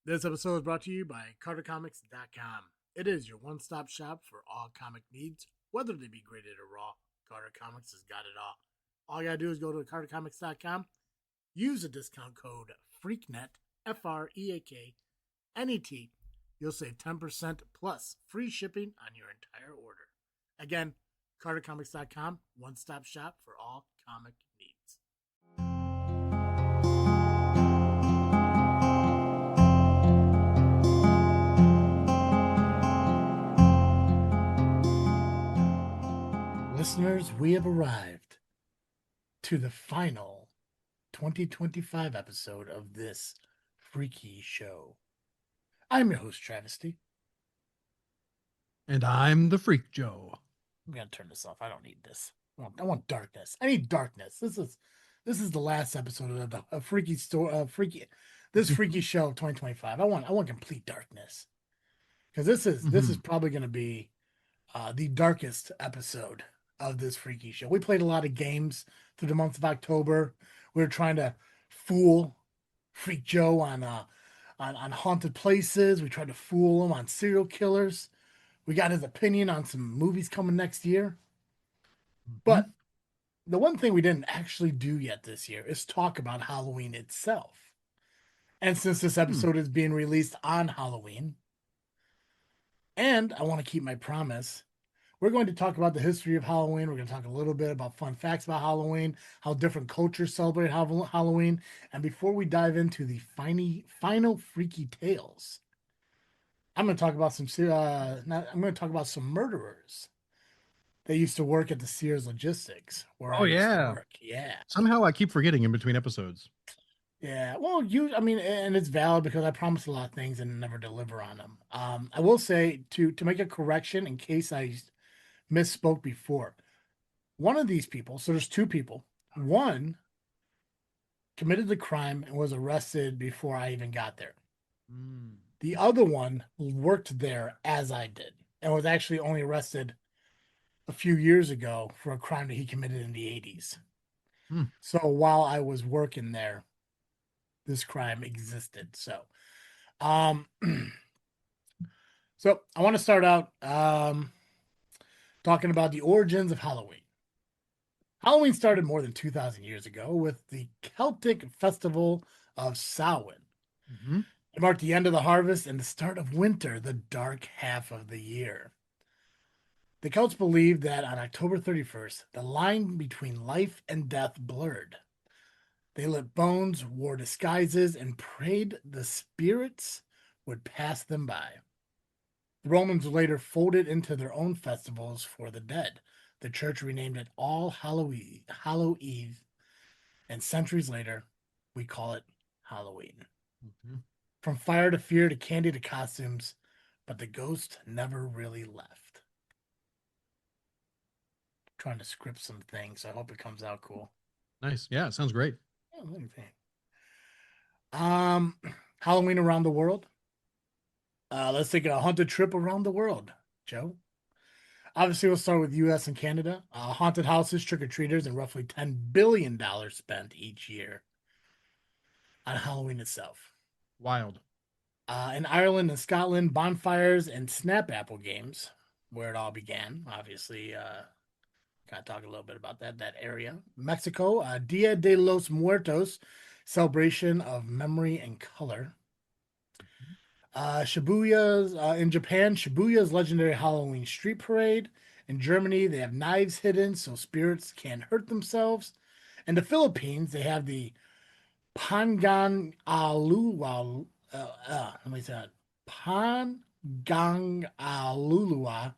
This episode is brought to you by CarterComics.com. It is your one-stop shop for all comic needs, whether they be graded or raw. Carter Comics has got it all. All you gotta do is go to CarterComics.com, use the discount code FREAKNET, FREAKNET. You'll save 10% plus free shipping on your entire order. Again, CarterComics.com, one-stop shop for all comic needs. Listeners, we have arrived to the final 2025 episode of this freaky show. I'm your host, Travesty. And I'm the Freak Joe. I'm gonna turn this off. I don't need this. I want darkness. I need darkness. This is the last episode of the freaky store. This freaky show of 2025. I want complete darkness because this is probably gonna be the darkest episode of this freaky show. We played a lot of games through the month of October. We were trying to fool Freak Joe on haunted places. We tried to fool him on serial killers. We got his opinion on some movies coming next year. But the one thing we didn't actually do yet this year is talk about Halloween itself. And since this episode is being released on Halloween, and I want to keep my promise, we're going to talk about the history of Halloween. We're going to talk a little bit about fun facts about Halloween, how different cultures celebrate Halloween. And before we dive into the final freaky tales, I'm going to talk about I'm going to talk about some murderers that used to work at the Sears Logistics where I used to work. Yeah. Somehow I keep forgetting in between episodes. Yeah. Well, and it's valid because I promise a lot of things and never deliver on them. I will say to make a correction in case I misspoke before. One of these people, so there's two people. One committed the crime and was arrested before I even got there. The other one worked there as I did and was actually only arrested a few years ago for a crime that he committed in the 80s. So while I was working there, this crime existed. So, so I want to start out talking about the origins of Halloween. Halloween started more than 2,000 years ago with the Celtic festival of Samhain. It marked the end of the harvest and the start of winter, the dark half of the year. The Celts believed that on October 31st, the line between life and death blurred. They lit bones, wore disguises, and prayed the spirits would pass them by. The Romans later folded into their own festivals for the dead. The church renamed it All Hallow Eve, and centuries later, we call it Halloween. From fire to fear to candy to costumes, but the ghost never really left. I'm trying to script some things, so I hope it comes out cool. Nice. Yeah, it sounds great. Yeah, let me think. Halloween around the world. Let's take a haunted trip around the world, Joe. Obviously, we'll start with U.S. and Canada. Haunted houses, trick-or-treaters, and roughly $10 billion spent each year on Halloween itself. Wild. In Ireland and Scotland, bonfires and snap-apple games, where it all began. Obviously, gotta talk a little bit about that area. Mexico, Dia de los Muertos, celebration of memory and color. Shibuya's in Japan, Shibuya's legendary Halloween street parade. In Germany, they have knives hidden so spirits can't hurt themselves. In the Philippines, they have the Pangang Alulua. Let me say that. Pangang Alulua,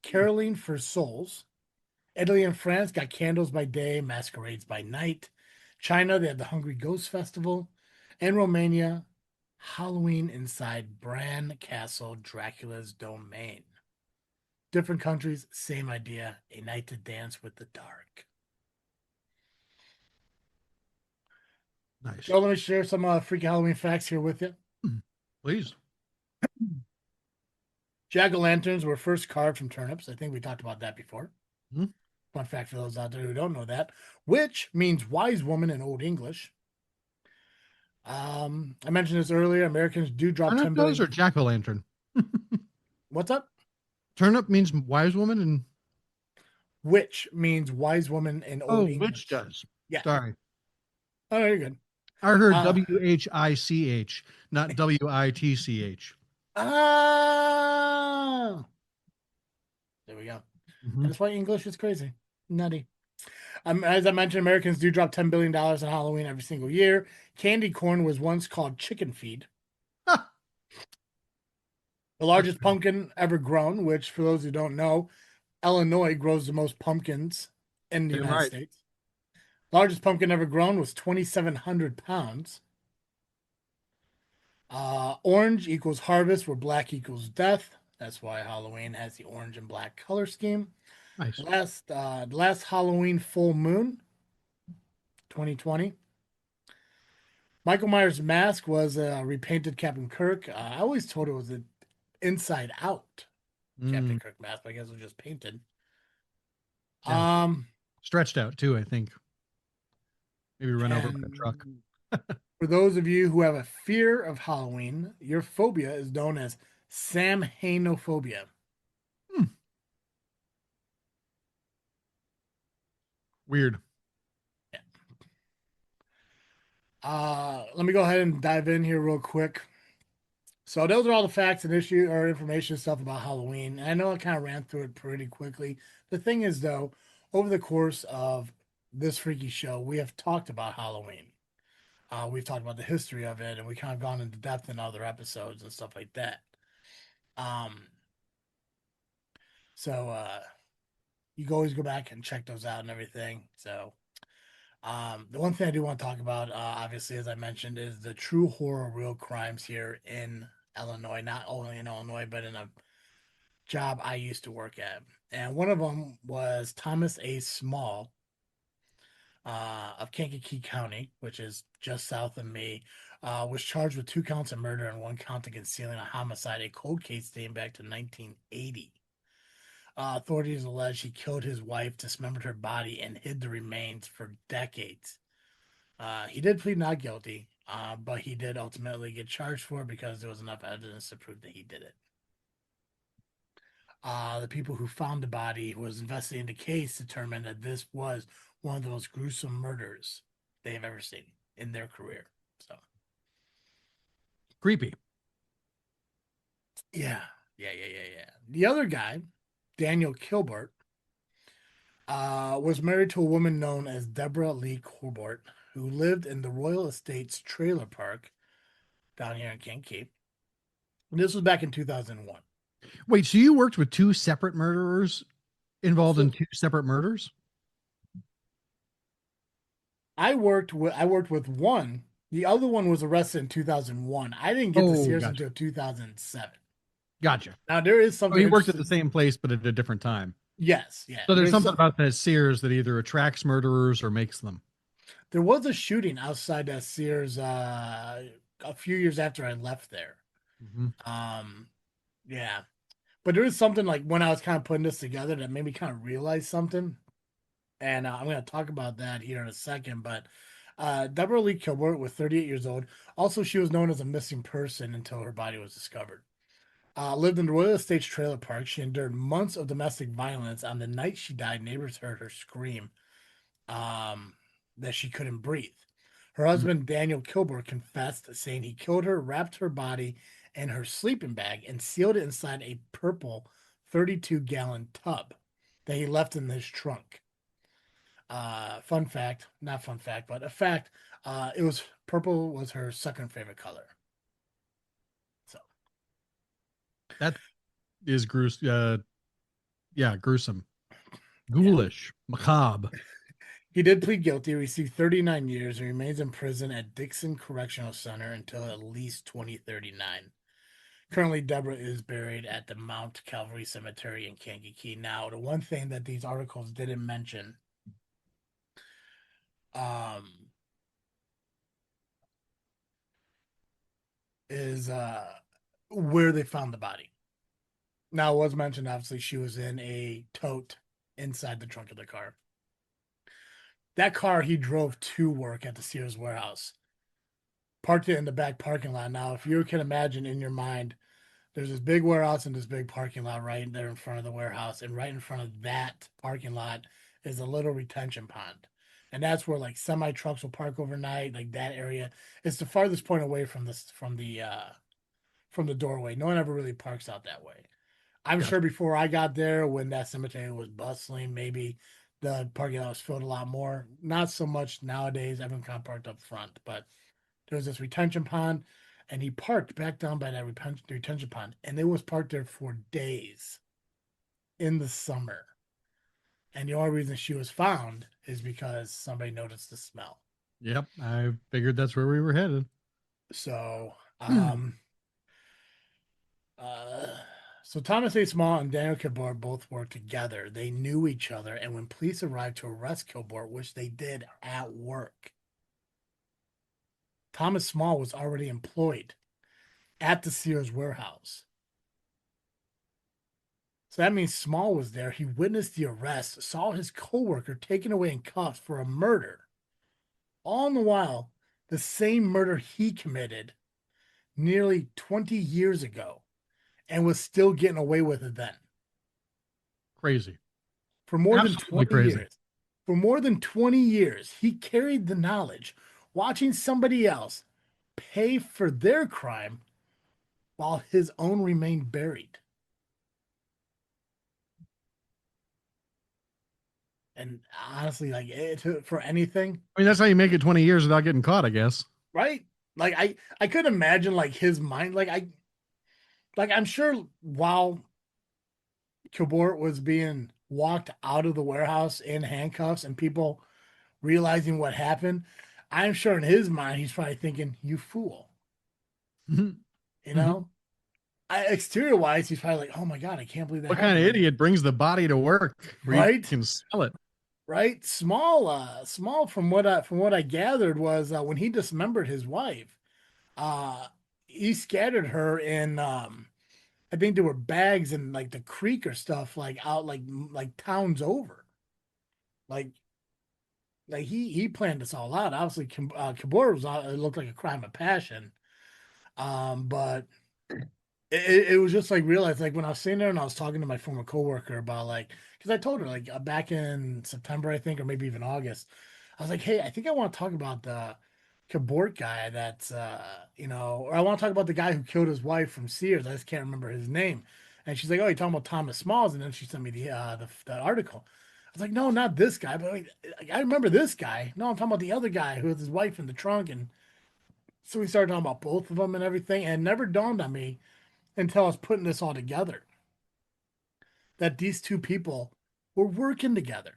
caroling for souls. Italy and France got candles by day, masquerades by night. China, they have the Hungry Ghost Festival. In Romania, Halloween inside Bran Castle, Dracula's domain. Different countries, same idea. A night to dance with the dark. Nice. So let me share some freaky Halloween facts here with you. Please. Jack-o'-lanterns were first carved from turnips. I think we talked about that before. Fun fact for those out there who don't know that, which means wise woman in Old English. I mentioned this earlier. Americans do drop Turnip 10 nose or billion. jack-o'-lantern? What's up? Turnip means wise woman, and Witch means wise woman in oh, Old witch English. does. Yeah. Sorry, Oh, you're good. I heard Uh, WHICH, not WITCH. ah, there we go. Mm-hmm. And that's why English is crazy. Nutty. As I mentioned, Americans do drop $10 billion on Halloween every single year. Candy corn was once called chicken feed. The That's largest funny. pumpkin ever grown, which for those who don't know, Illinois grows the most pumpkins in the Damn United right. States. Largest pumpkin ever grown was 2,700 pounds. Orange equals harvest, where black equals death. That's why Halloween has the orange and black color scheme. Nice. Last Halloween full moon, 2020. Michael Myers' mask was repainted Captain Kirk. I always told it was an inside out Captain Mm, Kirk mask, but I guess it was just painted. yeah, Um, stretched out too. I think maybe run over by a truck. and for those of you who have a fear of Halloween, your phobia is known as samhainophobia. Hmm, weird. Let me go ahead and dive in here real quick. So those are all the facts and issue or information stuff about Halloween. And I know I kind of ran through it pretty quickly. The thing is, though, over the course of this freaky show, we have talked about Halloween. We've talked about the history of it, and we kind of gone into depth in other episodes and stuff like that. Um, so you can always go back and check those out and everything. So the one thing I do want to talk about, obviously, as I mentioned, is the true horror, real crimes here in Illinois. Not only in Illinois, but in a job I used to work at. And one of them was Thomas A. Small of Kankakee County, which is just south of me, was charged with 2 counts of murder and 1 count of concealing a homicide, a cold case dating back to 1980. Authorities allege he killed his wife, dismembered her body, and hid the remains for decades. He did plead not guilty, but he did ultimately get charged for it because there was enough evidence to prove that he did it. The people who found the body, who was investigating the case, determined that this was one of the most gruesome murders they have ever seen in their career. So, Creepy. yeah, yeah. The other guy, Daniel Kilbert, was married to a woman known as Deborah Lee Corbett, who lived in the Royal Estates trailer park down here in Kankakee. This was back in 2001. Wait, so you worked with two separate murderers involved in So two separate murders? I worked with one. The other one was arrested in 2001. I didn't get to Oh, Sears gotcha. until 2007. Gotcha. Now there is Oh, something he worked at the interesting. same place, but at a different time. Yes, yeah. So there's something about that Sears that either attracts murderers or makes them. There was a shooting outside that Sears a few years after I left there. Mhm. Um, yeah. But there is something like when I was kind of putting this together that made me kind of realize something. And I'm going to talk about that here in a second. But Deborah Lee Kilbert was 38 years old. Also, she was known as a missing person until her body was discovered. Lived in the Royal Estates trailer park. She endured months of domestic violence. On the night she died, neighbors heard her scream um, that she couldn't breathe. Her Mhm. husband, Daniel Kilbert, confessed, saying he killed her, wrapped her body in her sleeping bag, and sealed it inside a purple 32-gallon tub that he left in his trunk. Fun fact, not fun fact, but a fact, it was purple was her second favorite color. So, That is gruesome. Yeah, gruesome, yeah. ghoulish, macabre. He did plead guilty, received 39 years, and remains in prison at Dixon Correctional Center until at least 2039. Currently, Deborah is buried at the Mount Calvary Cemetery in Kankakee. Now, the one thing that these articles didn't mention um, is where they found the body. Now, it was mentioned, obviously, she was in a tote inside the trunk of the car. That car he drove to work at the Sears warehouse. parked it in the back parking lot. Now, if you can imagine in your mind, there's this big warehouse and this big parking lot right there in front of the warehouse, and right in front of that parking lot is a little retention pond. And that's where like semi trucks will park overnight, like that area. It's the farthest point away from this from the doorway. No one ever really parks out that way. I'm Gotcha. sure before I got there, when that cemetery was bustling, maybe the parking lot was filled a lot more. Not so much nowadays. Everyone kind of parked up front, but there was this retention pond, and he parked back down by that retention pond, and it was parked there for days in the summer. And the only reason she was found is because somebody noticed the smell. Yep. I figured that's where we were headed. So, Uh, so Thomas A. Small and Daniel Kilbort both worked together. They knew each other, and when police arrived to arrest Kilbort, which they did at work, Thomas Small was already employed at the Sears warehouse. So that means Small was there. He witnessed the arrest, saw his coworker taken away in cuffs for a murder. All in the while, the same murder he committed nearly 20 years ago and was still getting away with it then. Crazy. For more than Absolutely 20 crazy. years. For more than 20 years, he carried the knowledge, watching somebody else pay for their crime while his own remained buried. And honestly, like for anything, I mean, that's how you make it 20 years without getting caught, I guess. right? Like I could imagine like his mind, I'm sure while Kilbort was being walked out of the warehouse in handcuffs and people realizing what happened, I'm sure in his mind he's probably thinking, "You fool," Mhm. you Mhm. know. Exterior wise, he's probably like, "Oh my god, I can't believe that What kind happened of to me." idiot brings the body to work where you Right, can smell it? right. Small from what I gathered was when he dismembered his wife, uh, he scattered her in. I think there were bags in like the creek or stuff like out like towns over. Like he planned this all out. Obviously, Kabor was it looked like a crime of passion. But it was just like realized like when I was sitting there and I was talking to my former coworker about like because I told her like back in September I think or maybe even August I was like, hey, I think I want to talk about the Kabort guy that's or I want to talk about the guy who killed his wife from Sears. I just can't remember his name. And she's like, oh, you're talking about Thomas Smalls, and then she sent me the article. I was like, no, not this guy, but I remember this guy. No, I'm talking about the other guy who has his wife in the trunk, and so we started talking about both of them and everything, and it never dawned on me until I was putting this all together that these two people were working together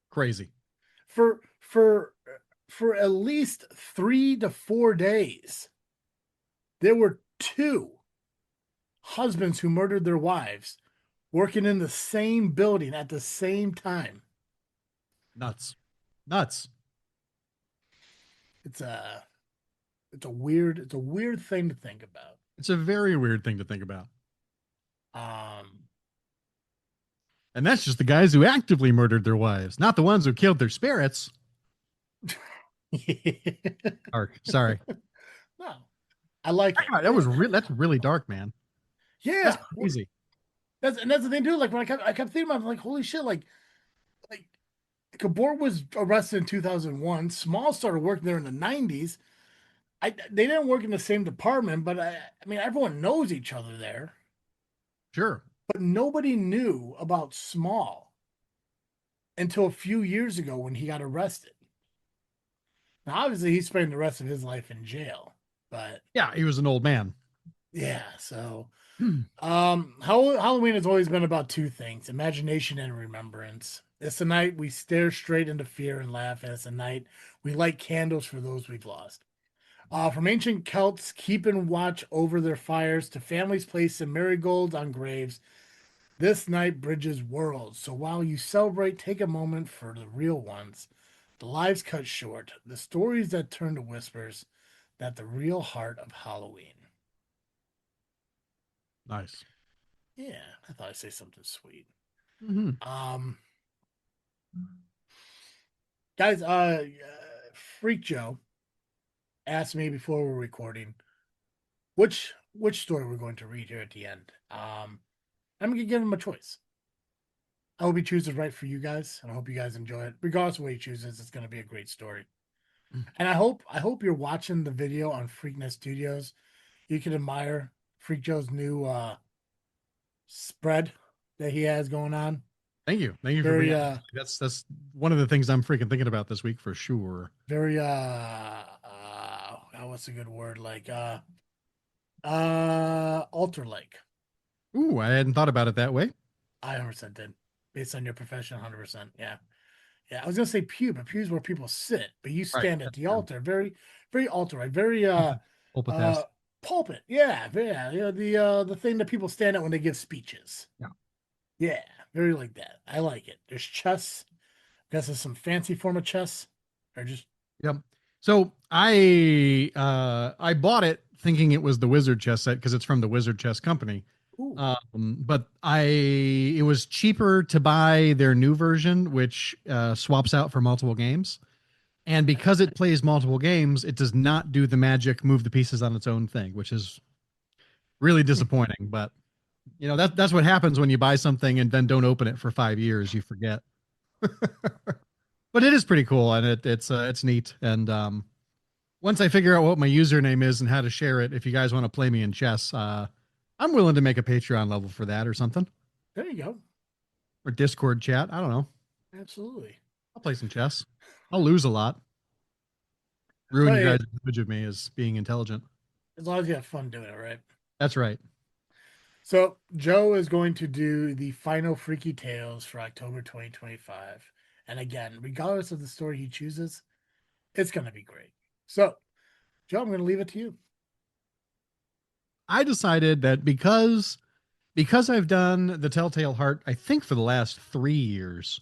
Crazy. for for for at least 3 to 4 days. There were two husbands who murdered their wives working in the same building at the same time. Nuts. Nuts. It's a it's a weird thing to think about. It's a very weird thing to think about. Um, And that's just the guys who actively murdered their wives, not the ones who killed their spirits. Ark. Sorry. no, I like it. God, that was that's really dark, man. That's Yeah, crazy. that's the thing, dude. Like when I kept thinking about it, like, holy shit, like Kabor was arrested in 2001. Small started working there in the 90s. They didn't work in the same department, but I mean everyone knows each other there. Sure. But nobody knew about Small until a few years ago when he got arrested. Now, obviously, he's spending the rest of his life in jail, but Yeah, he was an old man. yeah. So, Halloween has always been about two things: imagination and remembrance. It's the night we stare straight into fear and laugh, and it's the night we light candles for those we've lost. From ancient Celts keeping watch over their fires to families placing marigolds on graves, this night bridges worlds. So while you celebrate, take a moment for the real ones, the lives cut short, the stories that turn to whispers, that the real heart of Halloween. Nice. Yeah, I thought I'd say something sweet. Mm-hmm. Um, guys, Freak Joe asked me before we're recording which story we're going to read here at the end. I'm gonna give him a choice. I hope he chooses right for you guys, and I hope you guys enjoy it. Regardless of what he chooses, it's gonna be a great story. And I hope you're watching the video on Freaknet Studios. You can admire Freak Joe's new spread that he has going on. Thank you. Thank you for Very being. That's one of the things I'm freaking thinking about this week for sure. very what's a good word, like alter like. Ooh, I hadn't thought about it that way. I 100% did, based on your profession. 100%. Yeah, yeah. I was gonna say pew, but pew is where people sit, but you Right. stand at That's the true. altar. Very, very altar, right? Very Pulpitess. pulpit. Yeah, yeah. The thing that people stand at when they give speeches. Yeah. Yeah, very like that. I like it. There's chess. I guess there's some fancy form of chess, or just Yep. So I bought it thinking it was the Wizard chess set because it's from the Wizard Chess Company. ooh. But it was cheaper to buy their new version, which swaps out for multiple games. And because it plays multiple games, it does not do the magic move the pieces on its own thing, which is really disappointing. But that's what happens when you buy something and then don't open it for 5 years. You forget. But it is pretty cool, and it's neat. And once I figure out what my username is and how to share it, if you guys want to play me in chess, I'm willing to make a Patreon level for that or something, There you go. or Discord chat. I don't know. Absolutely. I'll play some chess. I'll lose a lot. So Ruin you yeah, guys' image of me as being intelligent. as long as you have fun doing it, right? That's right. So Joe is going to do the final Freaky Tales for October 2025. And again, regardless of the story he chooses, it's going to be great. So, Joe, I'm going to leave it to you. I decided that because I've done the Telltale Heart, I think for the last 3 years,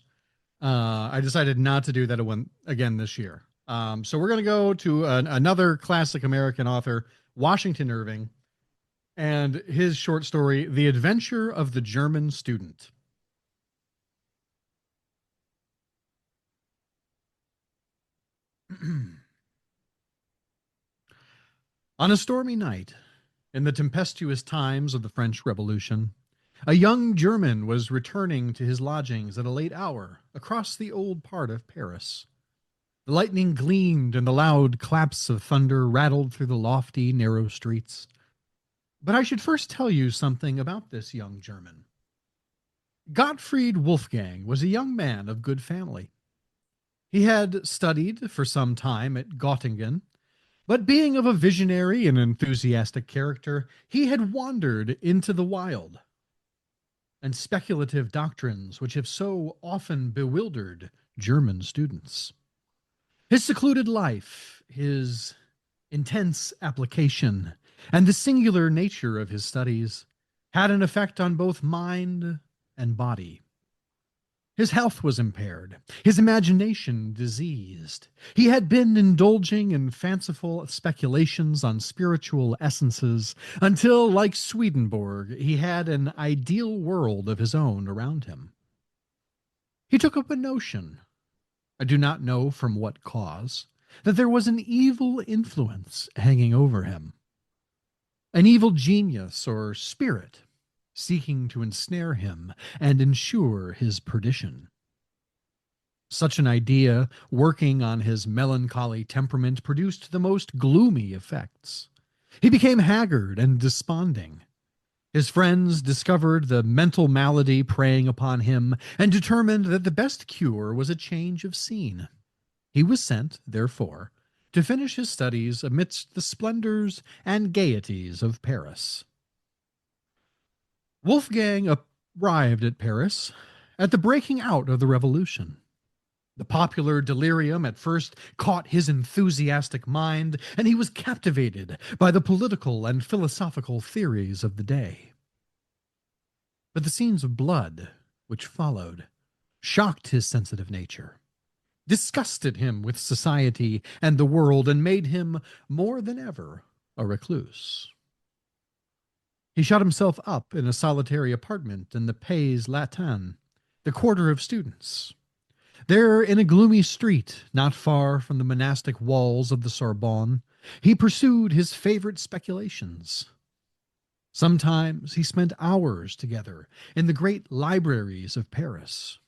I decided not to do that one again this year. So we're going to go to another classic American author, Washington Irving, and his short story, The Adventure of the German Student. On a stormy night, in the tempestuous times of the French Revolution, a young German was returning to his lodgings at a late hour across the old part of Paris. The lightning gleamed and the loud claps of thunder rattled through the lofty, narrow streets. But I should first tell you something about this young German. Gottfried Wolfgang was a young man of good family. He had studied for some time at Göttingen, but being of a visionary and enthusiastic character, he had wandered into the wild and speculative doctrines which have so often bewildered German students. His secluded life, his intense application, and the singular nature of his studies had an effect on both mind and body. His health was impaired, his imagination diseased. He had been indulging in fanciful speculations on spiritual essences until, like Swedenborg, he had an ideal world of his own around him. He took up a notion, I do not know from what cause, that there was an evil influence hanging over him, an evil genius or spirit seeking to ensnare him and ensure his perdition. Such an idea, working on his melancholy temperament, produced the most gloomy effects. He became haggard and desponding. His friends discovered the mental malady preying upon him and determined that the best cure was a change of scene. He was sent, therefore, to finish his studies amidst the splendors and gaieties of Paris. Wolfgang arrived at Paris at the breaking out of the Revolution. The popular delirium at first caught his enthusiastic mind, and he was captivated by the political and philosophical theories of the day. But the scenes of blood which followed shocked his sensitive nature, disgusted him with society and the world, and made him more than ever a recluse. He shut himself up in a solitary apartment in the Pays Latin, the quarter of students. There, in a gloomy street not far from the monastic walls of the Sorbonne, he pursued his favorite speculations. Sometimes he spent hours together in the great libraries of Paris,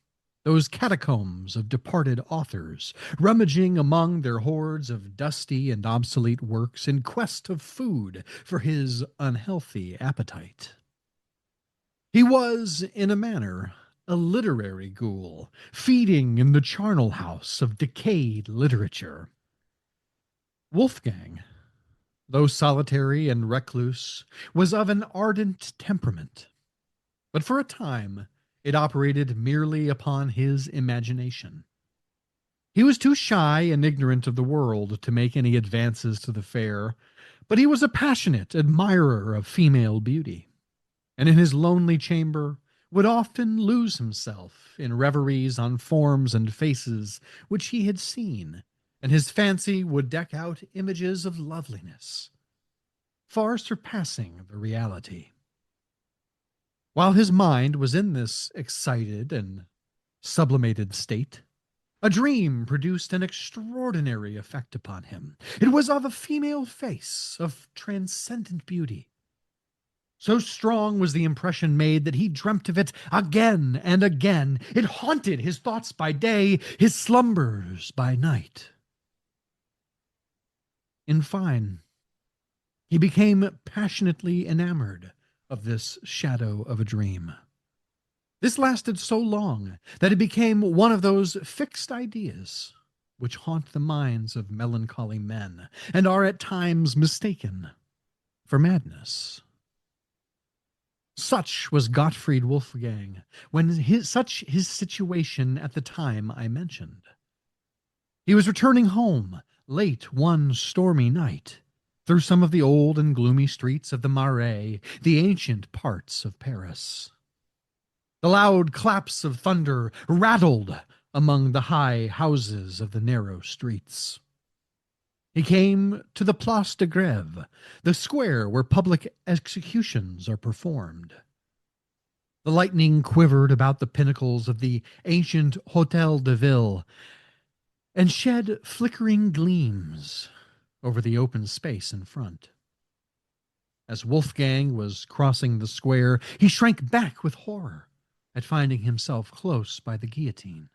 those catacombs of departed authors, rummaging among their hoards of dusty and obsolete works in quest of food for his unhealthy appetite. He was, in a manner, a literary ghoul, feeding in the charnel house of decayed literature. Wolfgang, though solitary and recluse, was of an ardent temperament, but for a time it operated merely upon his imagination. He was too shy and ignorant of the world to make any advances to the fair, but he was a passionate admirer of female beauty, and in his lonely chamber would often lose himself in reveries on forms and faces which he had seen, and his fancy would deck out images of loveliness, far surpassing the reality. While his mind was in this excited and sublimated state, a dream produced an extraordinary effect upon him. It was of a female face of transcendent beauty. So strong was the impression made that he dreamt of it again and again. It haunted his thoughts by day, his slumbers by night. In fine, he became passionately enamored of this shadow of a dream. This lasted so long that it became one of those fixed ideas which haunt the minds of melancholy men and are at times mistaken for madness. Such was Gottfried Wolfgang when his situation at the time I mentioned. He was returning home late one stormy night through some of the old and gloomy streets of the Marais, the ancient parts of Paris. The loud claps of thunder rattled among the high houses of the narrow streets. He came to the Place de Grève, the square where public executions are performed. The lightning quivered about the pinnacles of the ancient Hôtel de Ville and shed flickering gleams over the open space in front. As Wolfgang was crossing the square, he shrank back with horror at finding himself close by the guillotine.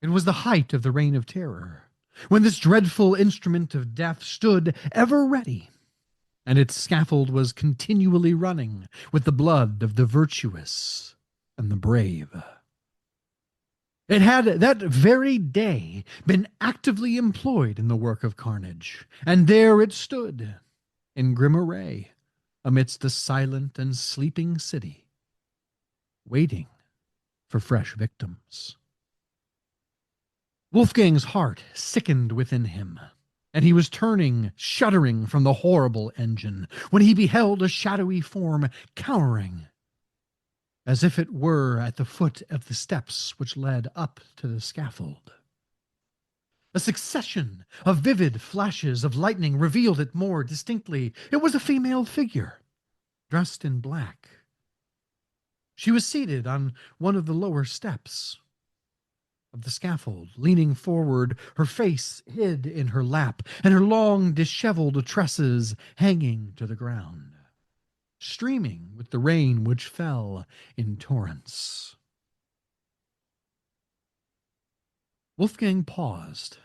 It was the height of the Reign of Terror, when this dreadful instrument of death stood ever ready, and its scaffold was continually running with the blood of the virtuous and the brave. It had that very day been actively employed in the work of carnage, and there it stood, in grim array, amidst the silent and sleeping city, waiting for fresh victims. Wolfgang's heart sickened within him, and he was turning, shuddering from the horrible engine, when he beheld a shadowy form cowering, as if it were at the foot of the steps which led up to the scaffold. A succession of vivid flashes of lightning revealed it more distinctly. It was a female figure, dressed in black. She was seated on one of the lower steps of the scaffold, leaning forward, her face hid in her lap, and her long, disheveled tresses hanging to the ground, streaming with the rain which fell in torrents. Wolfgang paused.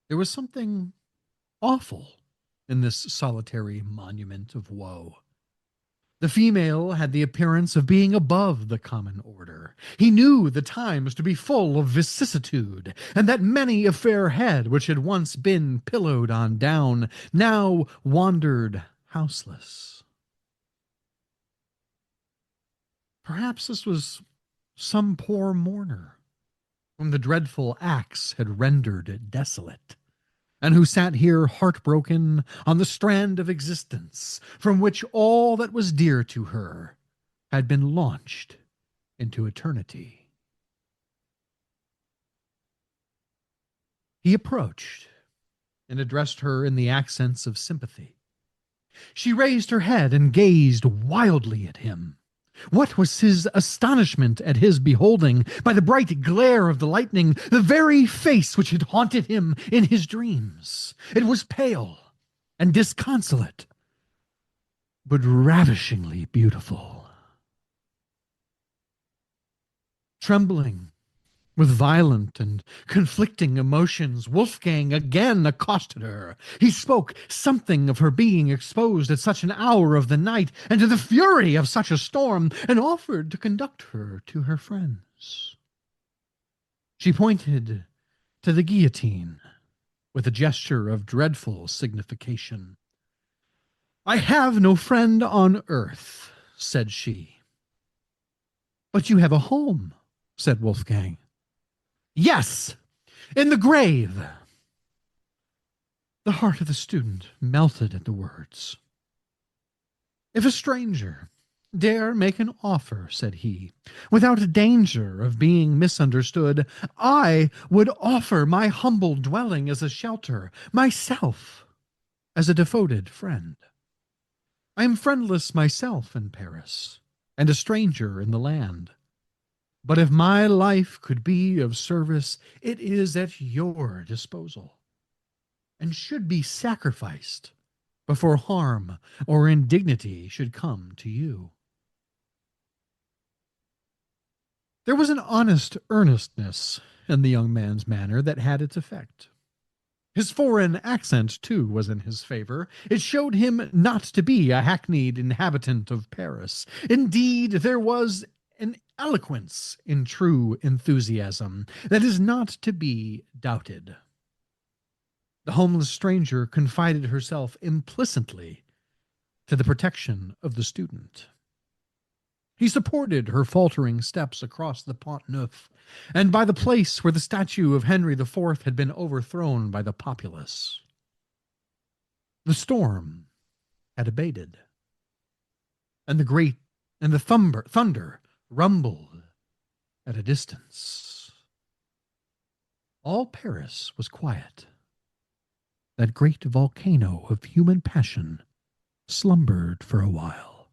There was something awful in this solitary monument of woe. The female had the appearance of being above the common order. He knew the times to be full of vicissitude, and that many a fair head which had once been pillowed on down now wandered houseless. Perhaps this was some poor mourner whom the dreadful axe had rendered desolate, and who sat here heartbroken on the strand of existence from which all that was dear to her had been launched into eternity. He approached and addressed her in the accents of sympathy. She raised her head and gazed wildly at him. What was his astonishment at his beholding, by the bright glare of the lightning, the very face which had haunted him in his dreams. It was pale and disconsolate, but ravishingly beautiful. Trembling with violent and conflicting emotions, Wolfgang again accosted her. He spoke something of her being exposed at such an hour of the night and to the fury of such a storm, and offered to conduct her to her friends. She pointed to the guillotine with a gesture of dreadful signification. "I have no friend on earth," said she. "But you have a home," said Wolfgang. "Yes, in the grave." The heart of the student melted at the words. "If a stranger dare make an offer," said he, "without danger of being misunderstood, I would offer my humble dwelling as a shelter, myself as a devoted friend. I am friendless myself in Paris, and a stranger in the land. But if my life could be of service, it is at your disposal, and should be sacrificed before harm or indignity should come to you." There was an honest earnestness in the young man's manner that had its effect. His foreign accent, too, was in his favor. It showed him not to be a hackneyed inhabitant of Paris. Indeed, there was an eloquence in true enthusiasm that is not to be doubted. The homeless stranger confided herself implicitly to the protection of the student. He supported her faltering steps across the Pont Neuf, and by the place where the statue of Henry IV had been overthrown by the populace. The storm had abated, and the thunder rumbled at a distance. All Paris was quiet. That great volcano of human passion slumbered for a while,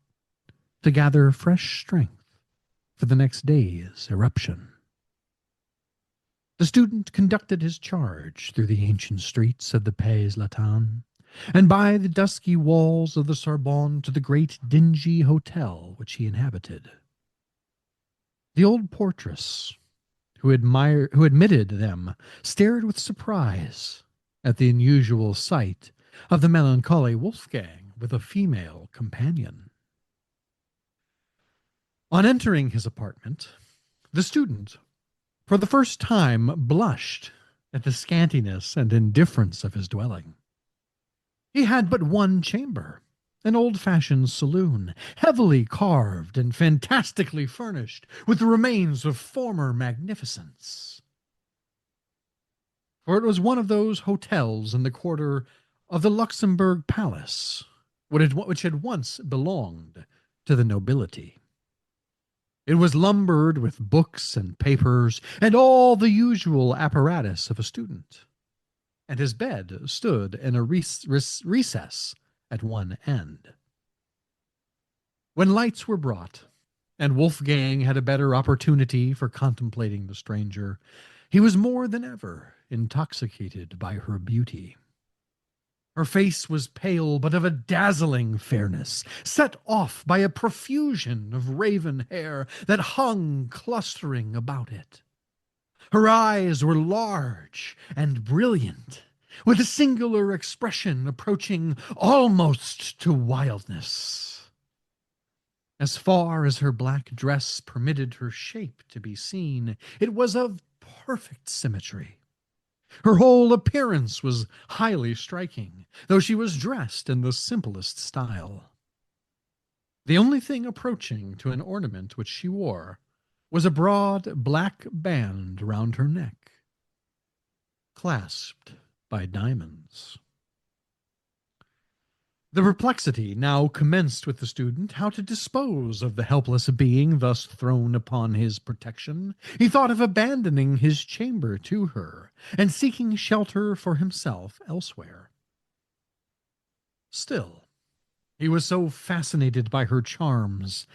to gather fresh strength for the next day's eruption. The student conducted his charge through the ancient streets of the Pays Latin, and by the dusky walls of the Sorbonne to the great dingy hotel which he inhabited. The old portress, who admitted them, stared with surprise at the unusual sight of the melancholy Wolfgang with a female companion. On entering his apartment, the student, for the first time, blushed at the scantiness and indifference of his dwelling. He had but one chamber, an old-fashioned saloon, heavily carved and fantastically furnished with the remains of former magnificence. For it was one of those hotels in the quarter of the Luxembourg Palace, which had once belonged to the nobility. It was lumbered with books and papers and all the usual apparatus of a student, and his bed stood in a recess at one end. When lights were brought, and Wolfgang had a better opportunity for contemplating the stranger, he was more than ever intoxicated by her beauty. Her face was pale, but of a dazzling fairness, set off by a profusion of raven hair that hung clustering about it. Her eyes were large and brilliant, with a singular expression approaching almost to wildness. As far as her black dress permitted her shape to be seen, it was of perfect symmetry. Her whole appearance was highly striking, though she was dressed in the simplest style. The only thing approaching to an ornament which she wore was a broad black band round her neck, clasped by diamonds. The perplexity now commenced with the student how to dispose of the helpless being thus thrown upon his protection. He thought of abandoning his chamber to her, and seeking shelter for himself elsewhere. Still, he was so fascinated by her charms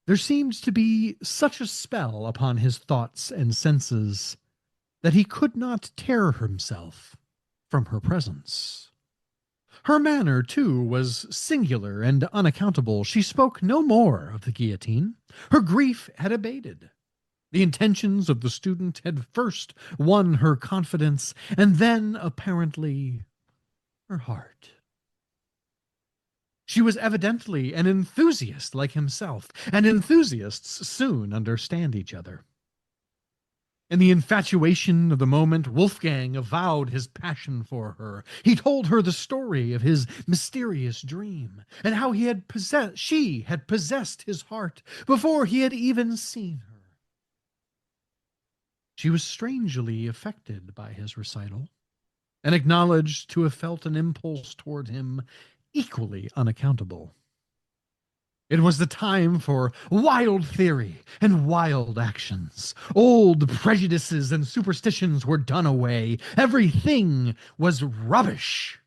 There seemed to be such a spell upon his thoughts and senses that he could not tear himself from her presence. Her manner, too, was singular and unaccountable. She spoke no more of the guillotine. Her grief had abated. The intentions of the student had first won her confidence, and then, apparently, her heart. She was evidently an enthusiast like himself, and enthusiasts soon understand each other. In the infatuation of the moment, Wolfgang avowed his passion for her. He told her the story of his mysterious dream, and how she had possessed his heart before he had even seen her. She was strangely affected by his recital, and acknowledged to have felt an impulse toward him equally unaccountable. It was the time for wild theory and wild actions. Old prejudices and superstitions were done away. Everything was rubbish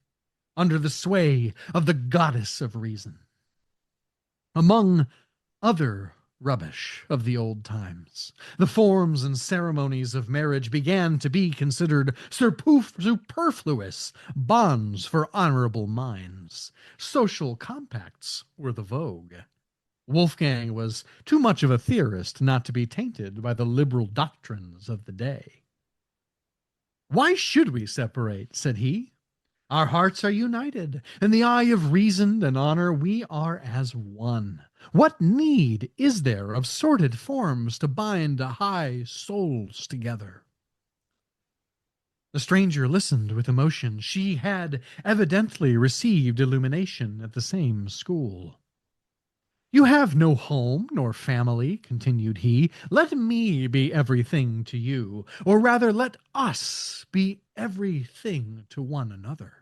under the sway of the goddess of reason. Among other rubbish of the old times, the forms and ceremonies of marriage began to be considered superfluous bonds for honorable minds. Social compacts were the vogue. Wolfgang was too much of a theorist not to be tainted by the liberal doctrines of the day. "Why should we separate?" said he. "Our hearts are united. In the eye of reason and honor, we are as one. What need is there of sordid forms to bind high souls together?" The stranger listened with emotion. She had evidently received illumination at the same school. "You have no home nor family," continued he. "Let me be everything to you, or rather let us be everything to one another.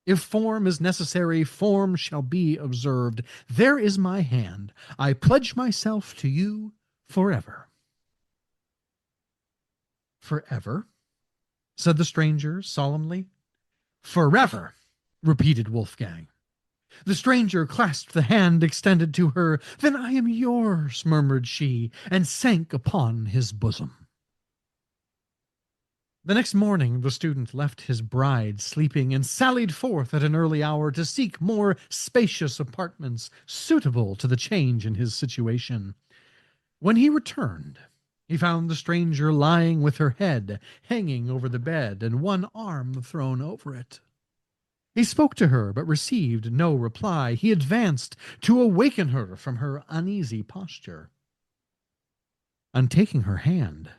If form is necessary, form shall be observed. There is my hand. I pledge myself to you forever." "Forever?" said the stranger solemnly. "Forever," repeated Wolfgang. The stranger clasped the hand extended to her. "Then I am yours," murmured she, and sank upon his bosom. The next morning the student left his bride sleeping and sallied forth at an early hour to seek more spacious apartments suitable to the change in his situation. When he returned, he found the stranger lying with her head hanging over the bed and one arm thrown over it. He spoke to her, but received no reply. He advanced to awaken her from her uneasy posture. On taking her hand,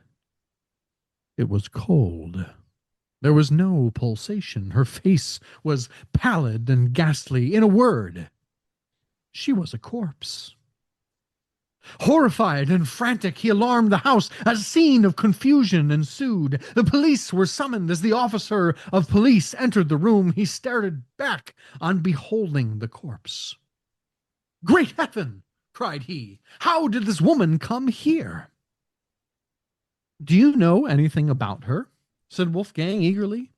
it was cold. There was no pulsation. Her face was pallid and ghastly. In a word, she was a corpse. Horrified and frantic, he alarmed the house. A scene of confusion ensued. The police were summoned. As the officer of police entered the room, he started back on beholding the corpse. "Great heaven!" cried he. "How did this woman come here?" "Do you know anything about her?" said Wolfgang eagerly.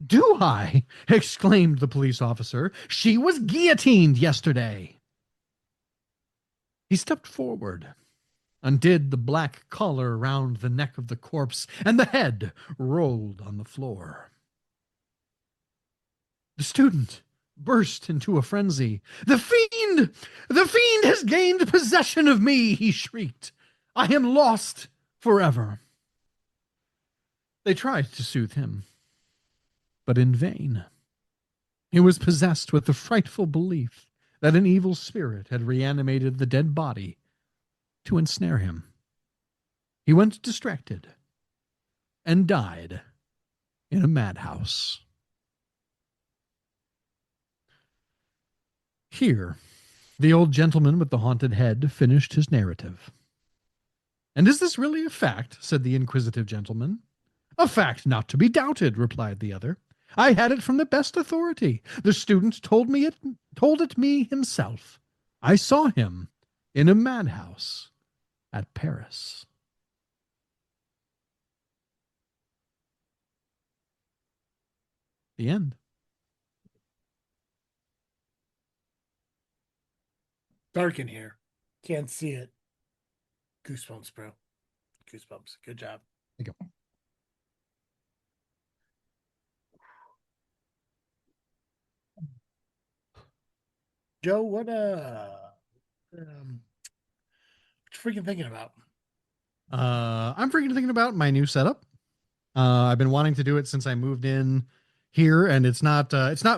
"Do I?" exclaimed the police officer. "She was guillotined yesterday." He stepped forward, undid the black collar round the neck of the corpse, and the head rolled on the floor. The student burst into a frenzy. "The fiend! The fiend has gained possession of me!" he shrieked. "I am lost forever." They tried to soothe him, but in vain. He was possessed with the frightful belief that an evil spirit had reanimated the dead body to ensnare him. He went distracted and died in a madhouse. Here, the old gentleman with the haunted head finished his narrative. "And is this really a fact?" said the inquisitive gentleman. "A fact not to be doubted," replied the other. "I had it from the best authority. The student told it me himself. I saw him in a madhouse at Paris." The end. Dark in here. Can't see it. Goosebumps, bro. Goosebumps. Good job. There you go. Joe, what you freaking thinking about? I'm freaking thinking about my new setup. I've been wanting to do it since I moved in here, and it's not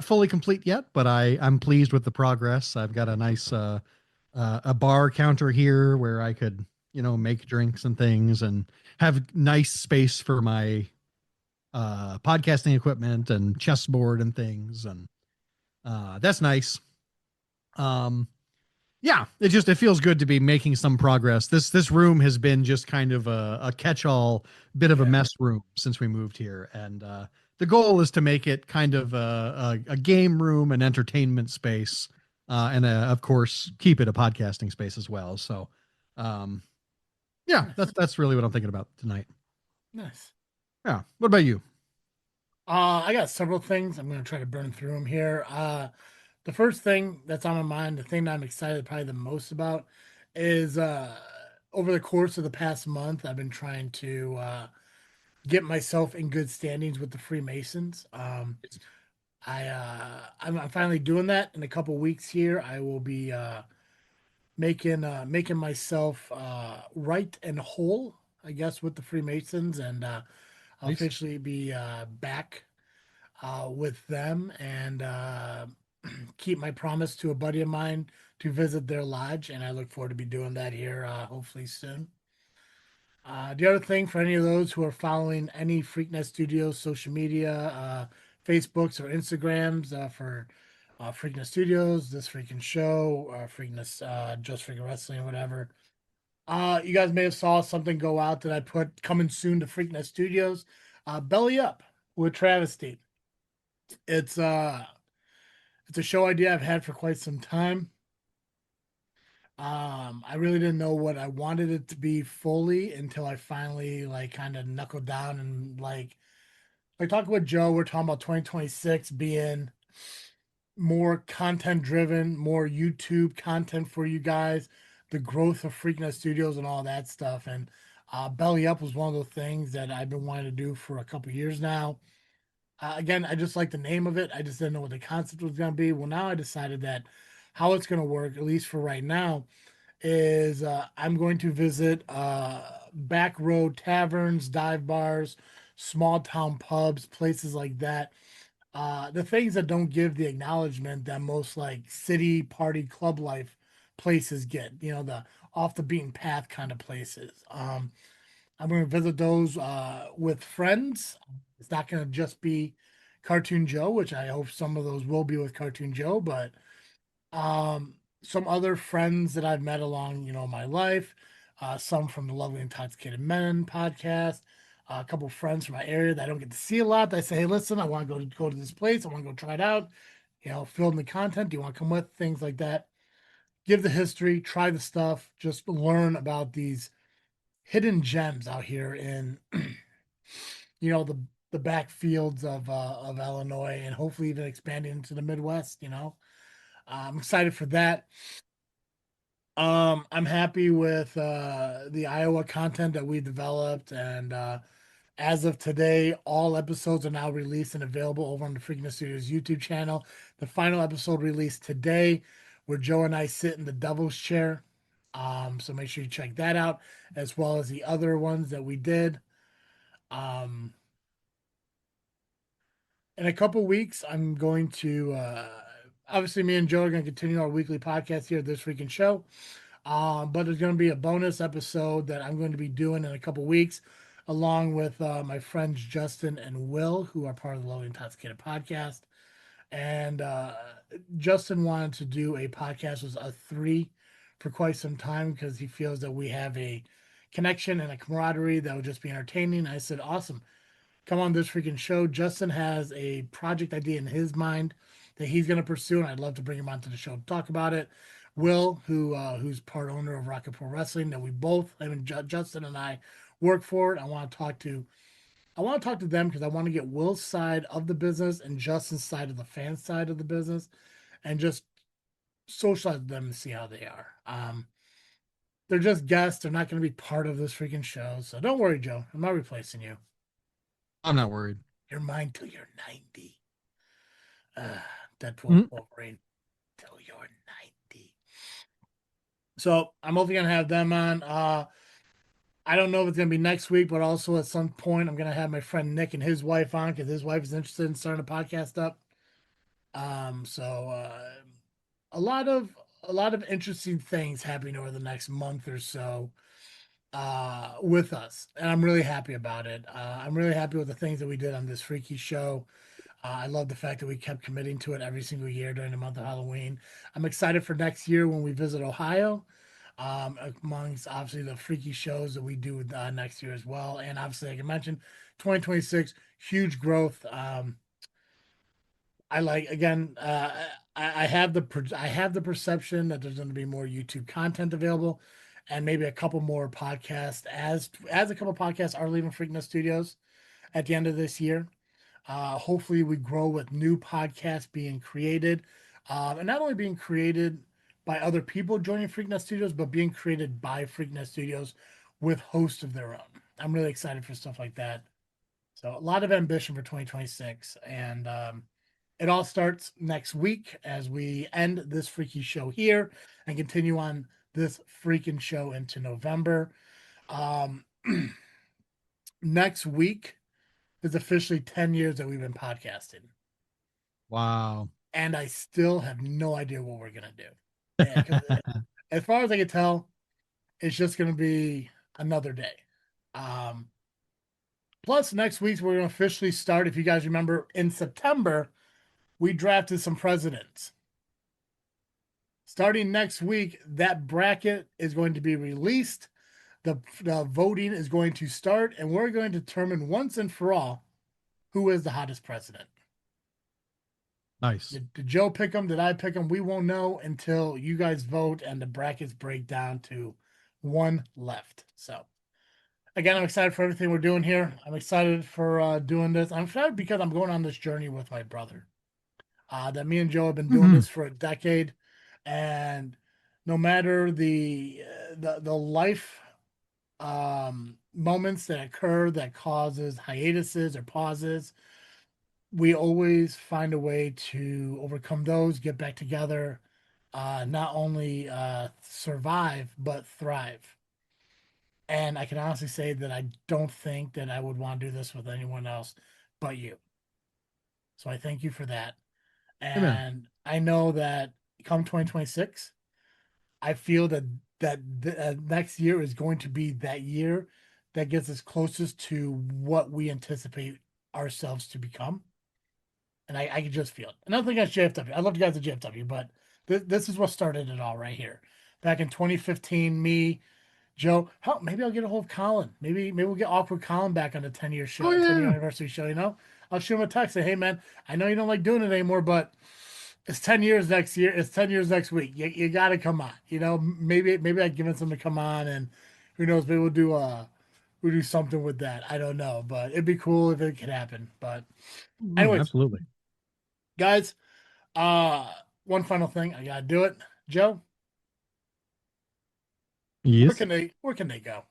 fully complete yet, but I'm pleased with the progress. I've got a nice a bar counter here where I could make drinks and things, and have nice space for my podcasting equipment and chessboard and things, and that's nice. Um, yeah, it feels good to be making some progress. This room has been just kind of a catch-all bit of a Yeah. mess room since we moved here, and the goal is to make it kind of a game room, an entertainment space, and of course keep it a podcasting space as well. So, um, yeah, Nice. that's really what I'm thinking about tonight. Nice. Yeah, what about you? I got several things. I'm gonna try to burn through them here. The first thing that's on my mind, the thing that I'm excited probably the most about, is over the course of the past month, I've been trying to get myself in good standings with the Freemasons. I'm finally doing that in a couple weeks here. I will be making myself right and whole, I guess, with the Freemasons, and I'll Nice. officially be back with them, and keep my promise to a buddy of mine to visit their lodge, and I look forward to be doing that here hopefully soon. The other thing for any of those who are following any Freaknet Studios social media, Facebooks or Instagrams for Freaknet Studios, this freaking show, Freaknet, Just Freaking Wrestling, whatever. You guys may have saw something go out that I put coming soon to Freaknet Studios. Belly Up with Travesty. It's uh it's a show idea I've had for quite some time. I really didn't know what I wanted it to be fully until I finally like kind of knuckled down and like talking with Joe, we're talking about 2026 being more content driven, more YouTube content for you guys, the growth of Freaknet Studios and all that stuff. And Belly Up was one of those things that I've been wanting to do for a couple years now. Again, I just like the name of it. I just didn't know what the concept was going to be. Well, now I decided that how it's going to work, at least for right now, is I'm going to visit back road taverns, dive bars, small town pubs, places like that. The things that don't give the acknowledgement that most like city party club life places get, the off the beaten path kind of places. I'm going to visit those with friends. It's not going to just be Cartoon Joe, which I hope some of those will be with Cartoon Joe, but um, some other friends that I've met along, my life, some from the Lovely Intoxicated Men podcast, a couple friends from my area that I don't get to see a lot. That I say, hey, listen, I want to go to this place. I want to go try it out. Film the content. Do you want to come with? Things like that. Give the history, try the stuff, just learn about these hidden gems out here in the backfields of Illinois, and hopefully even expanding into the Midwest. I'm excited for that. I'm happy with the Iowa content that we developed, and as of today, all episodes are now released and available over on the Freaking Studios YouTube channel. The final episode released today, where Joe and I sit in the Devil's Chair. So make sure you check that out, as well as the other ones that we did. Um, in a couple weeks, I'm going to obviously me and Joe are going to continue our weekly podcast here at This Freaking Show. But there's going to be a bonus episode that I'm going to be doing in a couple weeks, along with my friends Justin and Will, who are part of the Lowly Intoxicated podcast. And Justin wanted to do a podcast with us three for quite some time because he feels that we have a connection and a camaraderie that would just be entertaining. I said, awesome, come on this freaking show. Justin has a project idea in his mind that he's going to pursue, and I'd love to bring him onto the show to talk about it. Will, who's part owner of Rocket Pro Wrestling, that we both, I mean, Justin and I work for it. I want to talk to them because I want to get Will's side of the business and Justin's side of the fan side of the business, and just socialize with them and see how they are. They're just guests. They're not going to be part of this freaking show. So don't worry, Joe. I'm not replacing you. I'm not worried. You're mine till you're 90. Deadpool, Mhm. Wolverine, till you're 90. So I'm hopefully going to have them on. I don't know if it's going to be next week, but also at some point, I'm going to have my friend Nick and his wife on because his wife is interested in starting a podcast up. So a lot of interesting things happening over the next month or so with us, and I'm really happy about it. I'm really happy with the things that we did on this freaky show. I love the fact that we kept committing to it every single year during the month of Halloween. I'm excited for next year when we visit Ohio, amongst obviously the freaky shows that we do next year as well. And obviously, like I mentioned, 2026, huge growth. I like again. I have I have the perception that there's going to be more YouTube content available, and maybe a couple more podcasts as a couple podcasts are leaving Freakness Studios at the end of this year. Hopefully, we grow with new podcasts being created, and not only being created by other people joining Freakness Studios, but being created by Freakness Studios with hosts of their own. I'm really excited for stuff like that. So a lot of ambition for 2026, and it all starts next week as we end this freaky show here and continue on this freaking show into November. Um, Next week is officially 10 years that we've been podcasting, Wow. and I still have no idea what we're gonna do. Yeah, because as far as I can tell, it's just gonna be another day. Um, Plus, next week we're gonna officially start. If you guys remember, in September we drafted some presidents. Starting next week, that bracket is going to be released. The voting is going to start, and we're going to determine once and for all who is the hottest president. Nice. Did Joe pick him? Did I pick him? We won't know until you guys vote and the brackets break down to one left. So, again, I'm excited for everything we're doing here. I'm excited for doing this. I'm excited because I'm going on this journey with my brother. That me and Joe have been doing Mhm. this for a decade, and no matter the life moments that occur that causes hiatuses or pauses, we always find a way to overcome those, get back together, not only survive but thrive. And I can honestly say that I don't think that I would want to do this with anyone else but you. So I thank you for that. Amen. And I know that come 2026, I feel that next year is going to be that year that gets us closest to what we anticipate ourselves to become. And I can just feel it. And nothing against JFW. I love you guys at JFW, but this is what started it all right here. Back in 2015, me, Joe, hell, maybe I'll get a hold of Colin. Maybe we'll get awkward Colin back on the 10-year Oh show, 10-year yeah. anniversary show, you know? I'll shoot him a text, say, hey man, I know you don't like doing it anymore, but it's 10 years next year. It's 10 years next week. You got to come on. You know, maybe I convince him to come on, and who knows, maybe we'll do something with that. I don't know, but it'd be cool if it could happen. But Mhm, anyways, absolutely. guys, uh one final thing. I got to do it. Joe, Yes. where can they go?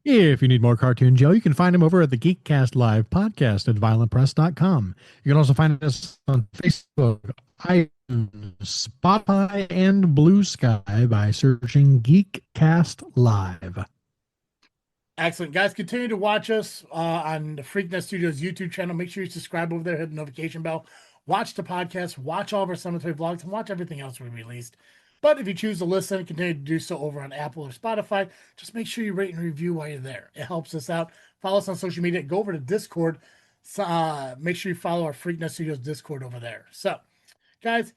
If you need more Cartoon Joe, you can find him over at the Geekcast Live podcast at violentpress.com. You can also find us on Facebook, iTunes, Spotify, and Blue Sky by searching Geekcast Live. Excellent. Guys, continue to watch us on the Freaknet Studios YouTube channel. Make sure you subscribe over there, hit the notification bell. Watch the podcast, watch all of our cemetery vlogs, and watch everything else we released. But if you choose to listen, continue to do so over on Apple or Spotify. Just make sure you rate and review while you're there. It helps us out. Follow us on social media. Go over to Discord. Make sure you follow our Freaknet Studios Discord over there. So, guys,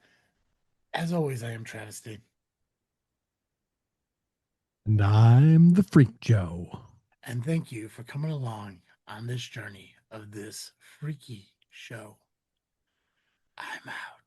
as always, I am Travis Dean. And I'm the Freak Joe. And thank you for coming along on this journey of this freaky show. I'm out.